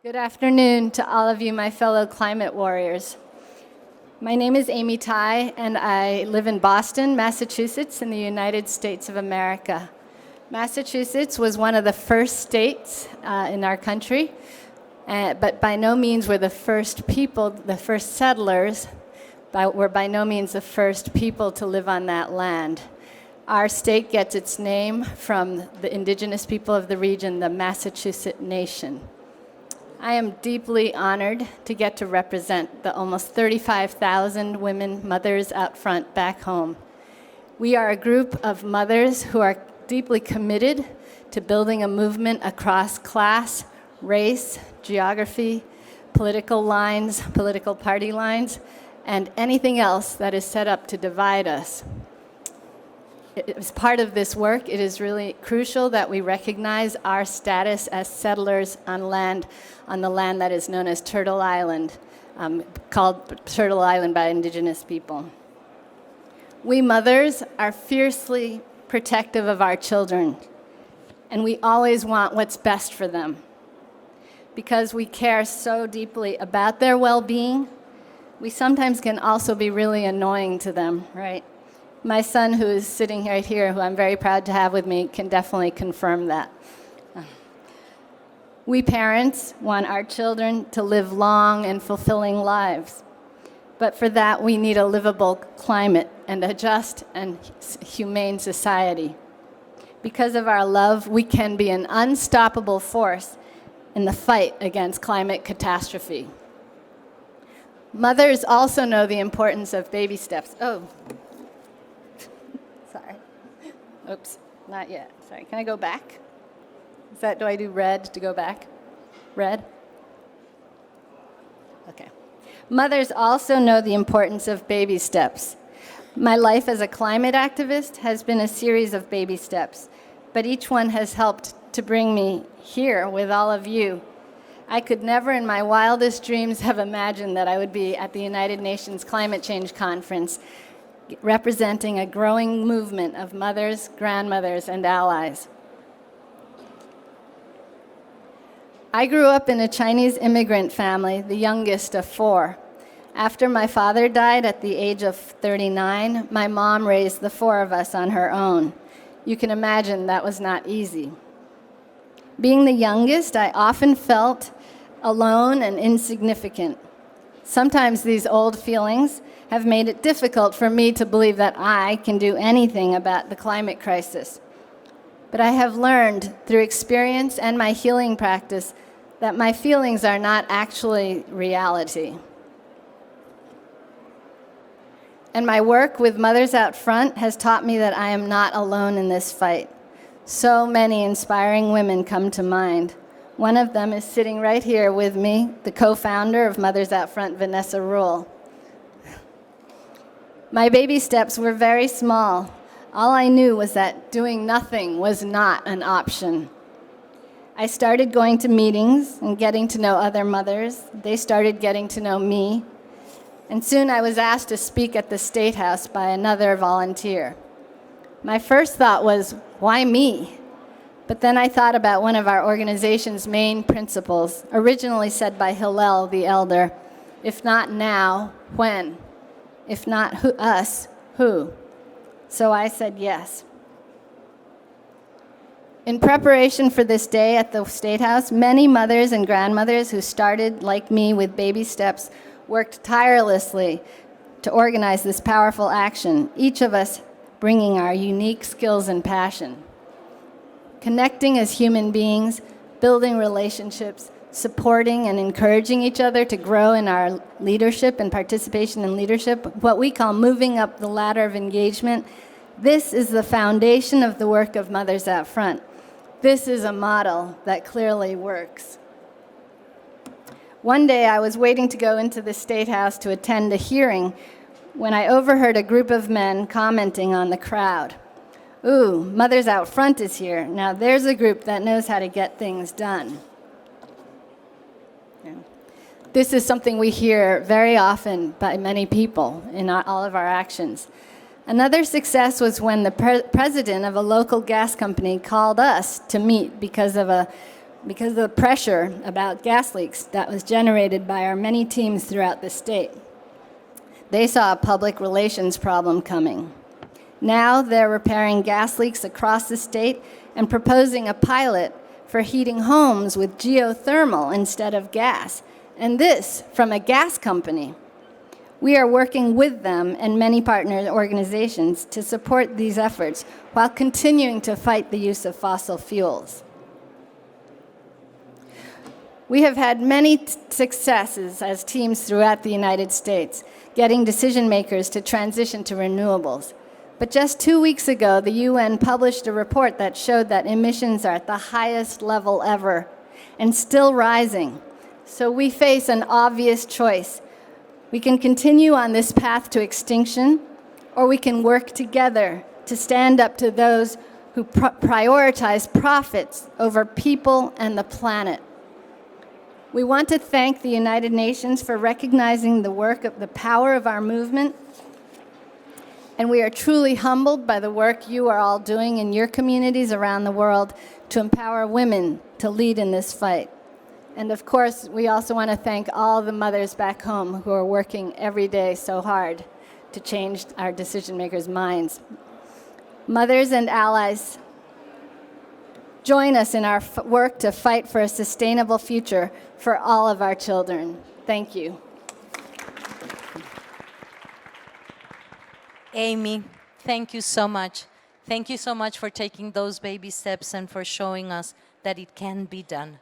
Good afternoon to all of you, my fellow climate warriors. My name is Amy Tai, and I live in Boston, Massachusetts, in the United States of America. Massachusetts was one of the first states in our country, but by no means were the first people, the first settlers, were by no means the first people to live on that land. Our state gets its name from the indigenous people of the region, the Massachusetts Nation. I am deeply honored to get to represent the almost 35,000 women mothers out front back home. We are a group of mothers who are deeply committed to building a movement across class, race, geography, political lines, political party lines, and anything else that is set up to divide us. As part of this work, it is really crucial that we recognize our status as settlers on the land that is known as Turtle Island, called Turtle Island by indigenous people. We mothers are fiercely protective of our children, and we always want what's best for them. Because we care so deeply about their well-being, we sometimes can also be really annoying to them, right? My son, who is sitting right here, who I'm very proud to have with me, can definitely confirm that. We parents want our children to live long and fulfilling lives. But for that, we need a livable climate and a just and humane society. Because of our love, we can be an unstoppable force in the fight against climate catastrophe. Mothers also know the importance of baby steps. Oh. Sorry. Oops, not yet. Sorry, can I go back? Do I do red to go back? Red? Okay. Mothers also know the importance of baby steps. My life as a climate activist has been a series of baby steps, but each one has helped to bring me here with all of you. I could never in my wildest dreams have imagined that I would be at the United Nations Climate Change Conference representing a growing movement of mothers, grandmothers, and allies. I grew up in a Chinese immigrant family, the youngest of 4. After my father died at the age of 39, my mom raised the 4 of us on her own. You can imagine that was not easy. Being the youngest, I often felt alone and insignificant. Sometimes these old feelings have made it difficult for me to believe that I can do anything about the climate crisis. But I have learned through experience and my healing practice that my feelings are not actually reality. And my work with Mothers Out Front has taught me that I am not alone in this fight. So many inspiring women come to mind. One of them is sitting right here with me, the co-founder of Mothers Out Front, Vanessa Rule. My baby steps were very small. All I knew was that doing nothing was not an option. I started going to meetings and getting to know other mothers. They started getting to know me. And soon I was asked to speak at the State House by another volunteer. My first thought was, why me? But then I thought about one of our organization's main principles, originally said by Hillel the Elder: if not now, when? If not us, who? So I said yes. In preparation for this day at the State House, many mothers and grandmothers who started, like me, with baby steps worked tirelessly to organize this powerful action, each of us bringing our unique skills and passion. Connecting as human beings, building relationships, supporting and encouraging each other to grow in our leadership and participation in leadership, what we call moving up the ladder of engagement. This is the foundation of the work of Mothers Out Front. This is a model that clearly works. One day I was waiting to go into the State House to attend a hearing when I overheard a group of men commenting on the crowd. Ooh, Mothers Out Front is here. Now there's a group that knows how to get things done. This is something we hear very often by many people in all of our actions. Another success was when the president of a local gas company called us to meet because of a because of the pressure about gas leaks that was generated by our many teams throughout the state. They saw a public relations problem coming. Now they're repairing gas leaks across the state and proposing a pilot for heating homes with geothermal instead of gas, and this from a gas company. We are working with them and many partner organizations to support these efforts while continuing to fight the use of fossil fuels. We have had many successes as teams throughout the United States, getting decision makers to transition to renewables. But just 2 weeks ago, the UN published a report that showed that emissions are at the highest level ever and still rising. So we face an obvious choice. We can continue on this path to extinction, or we can work together to stand up to those who prioritize profits over people and the planet. We want to thank the United Nations for recognizing the work of the power of our movement, and we are truly humbled by the work you are all doing in your communities around the world to empower women to lead in this fight. And of course, we also want to thank all the mothers back home who are working every day so hard to change our decision makers' minds. Mothers and allies, join us in our work to fight for a sustainable future for all of our children. Thank you. Amy, thank you so much. Thank you so much for taking those baby steps and for showing us that it can be done.